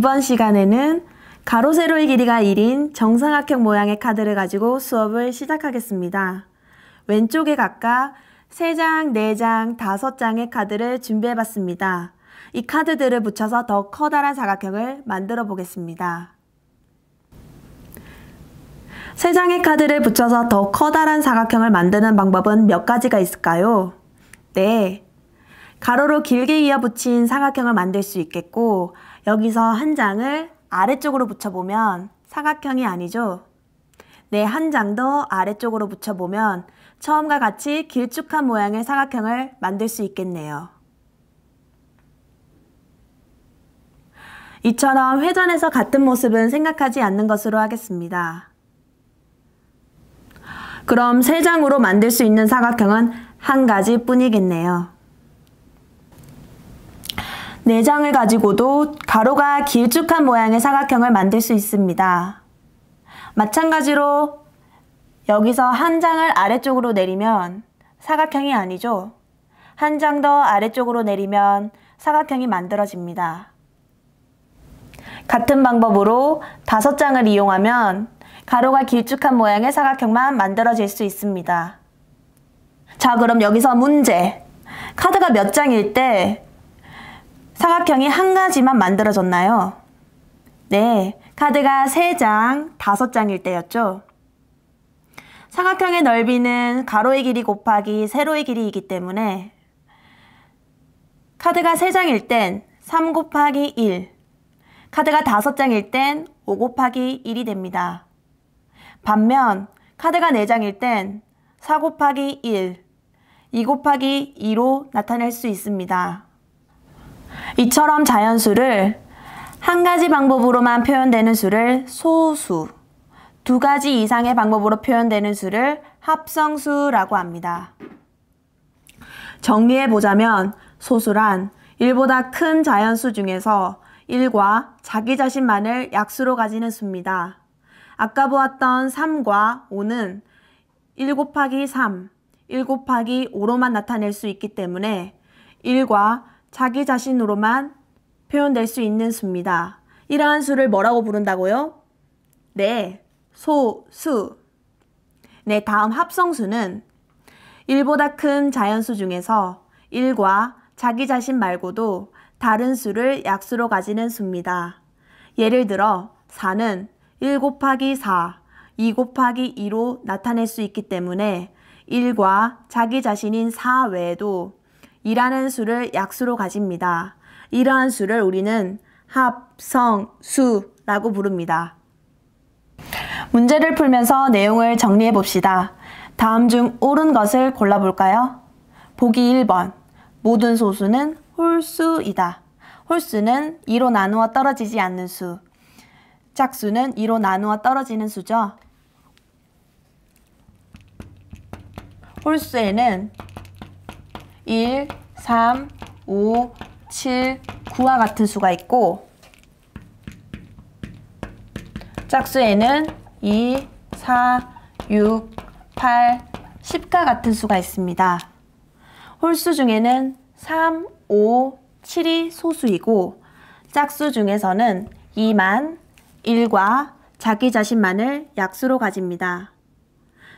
이번 시간에는 가로 세로의 길이가 1인 정삼각형 모양의 카드를 가지고 수업을 시작하겠습니다. 왼쪽에 각각 3장, 4장, 5장의 카드를 준비해봤습니다. 이 카드들을 붙여서 더 커다란 사각형을 만들어 보겠습니다. 3장의 카드를 붙여서 더 커다란 사각형을 만드는 방법은 몇 가지가 있을까요? 네, 가로로 길게 이어붙인 사각형을 만들 수 있겠고, 여기서 한 장을 아래쪽으로 붙여보면 사각형이 아니죠? 네, 한 장 더 아래쪽으로 붙여보면 처음과 같이 길쭉한 모양의 사각형을 만들 수 있겠네요. 이처럼 회전해서 같은 모습은 생각하지 않는 것으로 하겠습니다. 그럼 3장으로 만들 수 있는 사각형은 한 가지 뿐이겠네요. 4장을 가지고도 가로가 길쭉한 모양의 사각형을 만들 수 있습니다. 마찬가지로 여기서 한 장을 아래쪽으로 내리면 사각형이 아니죠. 한 장 더 아래쪽으로 내리면 사각형이 만들어집니다. 같은 방법으로 5장을 이용하면 가로가 길쭉한 모양의 사각형만 만들어질 수 있습니다. 자, 그럼 여기서 문제. 카드가 몇 장일 때 사각형이 한 가지만 만들어졌나요? 네, 카드가 3장, 5장일 때였죠. 사각형의 넓이는 가로의 길이 곱하기 세로의 길이이기 때문에 카드가 3장일 땐 3 곱하기 1, 카드가 5장일 땐 5 곱하기 1이 됩니다. 반면 카드가 4장일 땐 4 곱하기 1, 2 곱하기 2로 나타낼 수 있습니다. 이처럼 자연수를 한 가지 방법으로만 표현되는 수를 소수, 2가지 이상의 방법으로 표현되는 수를 합성수라고 합니다. 정리해보자면 소수란 1보다 큰 자연수 중에서 1과 자기 자신만을 약수로 가지는 수입니다. 아까 보았던 3과 5는 1 곱하기 3, 1 곱하기 5로만 나타낼 수 있기 때문에 1과 자기 자신으로만 표현될 수 있는 수입니다. 이러한 수를 뭐라고 부른다고요? 네, 소수. 네, 다음 합성수는 1보다 큰 자연수 중에서 1과 자기 자신 말고도 다른 수를 약수로 가지는 수입니다. 예를 들어 4는 1 곱하기 4, 2 곱하기 2로 나타낼 수 있기 때문에 1과 자기 자신인 4 외에도 2라는 수를 약수로 가집니다. 이러한 수를 우리는 합성수라고 부릅니다. 문제를 풀면서 내용을 정리해 봅시다. 다음 중 옳은 것을 골라볼까요? 보기 1번. 모든 소수는 홀수이다. 홀수는 2로 나누어 떨어지지 않는 수. 짝수는 2로 나누어 떨어지는 수죠. 홀수에는 1, 3, 5, 7, 9와 같은 수가 있고, 짝수에는 2, 4, 6, 8, 10과 같은 수가 있습니다. 홀수 중에는 3, 5, 7이 소수이고, 짝수 중에서는 2만 1과 자기 자신만을 약수로 가집니다.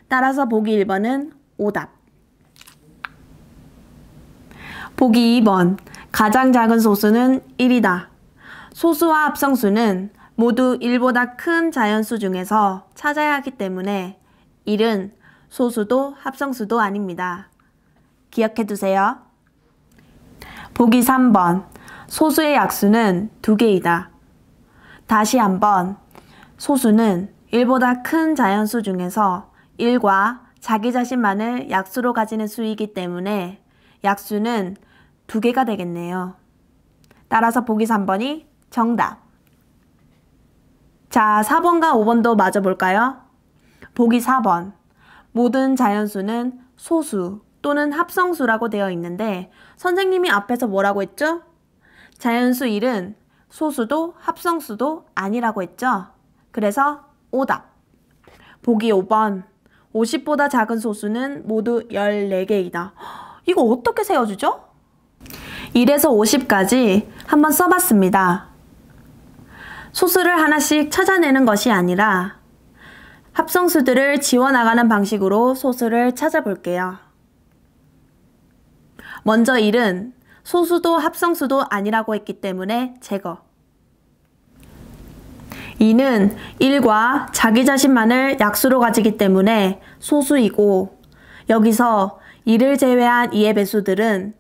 따라서 보기 1번은 오답. 보기 2번. 가장 작은 소수는 1이다. 소수와 합성수는 모두 1보다 큰 자연수 중에서 찾아야 하기 때문에 1은 소수도 합성수도 아닙니다. 기억해 두세요. 보기 3번. 소수의 약수는 2개이다. 다시 한번. 소수는 1보다 큰 자연수 중에서 1과 자기 자신만을 약수로 가지는 수이기 때문에 약수는 2개가 되겠네요. 따라서 보기 3번이 정답. 자, 4번과 5번도 맞아볼까요? 보기 4번. 모든 자연수는 소수 또는 합성수라고 되어 있는데 선생님이 앞에서 뭐라고 했죠? 자연수 1은 소수도 합성수도 아니라고 했죠? 그래서 오답. 보기 5번. 50보다 작은 소수는 모두 14개이다. 이거 어떻게 세워주죠? 1에서 50까지 한번 써봤습니다. 소수를 하나씩 찾아내는 것이 아니라 합성수들을 지워나가는 방식으로 소수를 찾아볼게요. 먼저 1은 소수도 합성수도 아니라고 했기 때문에 제거. 2는 1과 자기 자신만을 약수로 가지기 때문에 소수이고, 여기서 2를 제외한 2의 배수들은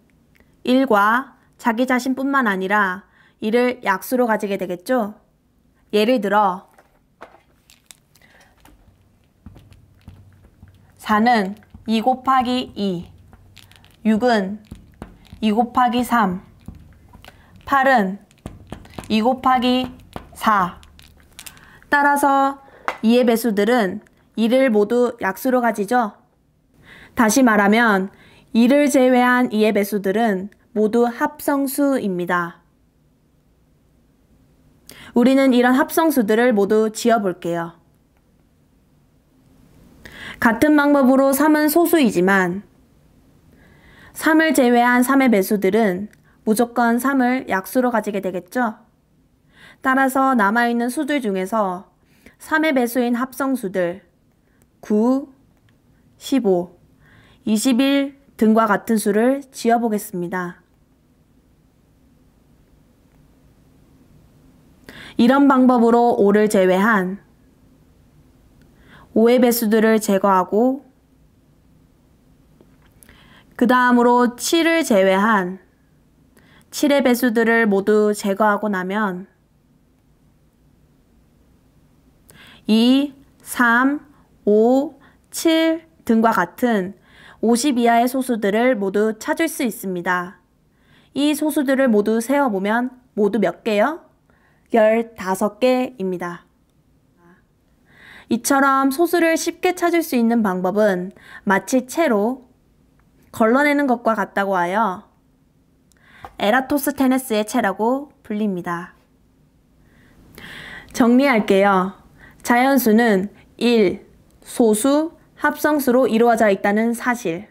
1과 자기 자신뿐만 아니라 2를 약수로 가지게 되겠죠? 예를 들어 4는 2 곱하기 2, 6은 2 곱하기 3, 8은 2 곱하기 4. 따라서 2의 배수들은 2를 모두 약수로 가지죠? 다시 말하면 2를 제외한 2의 배수들은 모두 합성수입니다. 우리는 이런 합성수들을 모두 지어볼게요. 같은 방법으로 3은 소수이지만 3을 제외한 3의 배수들은 무조건 3을 약수로 가지게 되겠죠? 따라서 남아있는 수들 중에서 3의 배수인 합성수들 9, 15, 21 등과 같은 수를 지어보겠습니다. 이런 방법으로 5를 제외한 5의 배수들을 제거하고 그 다음으로 7을 제외한 7의 배수들을 모두 제거하고 나면 2, 3, 5, 7 등과 같은 50 이하의 소수들을 모두 찾을 수 있습니다. 이 소수들을 모두 세어보면 모두 몇 개요? 15개입니다. 이처럼 소수를 쉽게 찾을 수 있는 방법은 마치 채로 걸러내는 것과 같다고 하여 에라토스테네스의 채라고 불립니다. 정리할게요. 자연수는 1. 소수, 합성수로 이루어져 있다는 사실.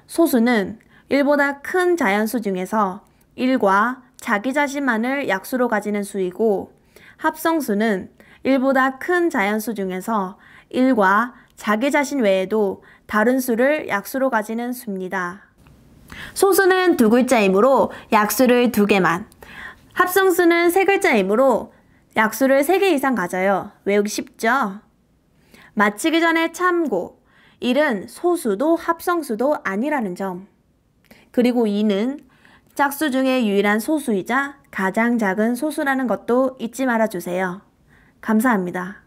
소수는 1보다 큰 자연수 중에서 1과 자기 자신만을 약수로 가지는 수이고, 합성수는 1보다 큰 자연수 중에서 1과 자기 자신 외에도 다른 수를 약수로 가지는 수입니다. 소수는 2글자이므로 약수를 2개만, 합성수는 3글자이므로 약수를 3개 이상 가져요. 외우기 쉽죠? 마치기 전에 참고, 1은 소수도 합성수도 아니라는 점. 그리고 2는 짝수 중에 유일한 소수이자 가장 작은 소수라는 것도 잊지 말아주세요. 감사합니다.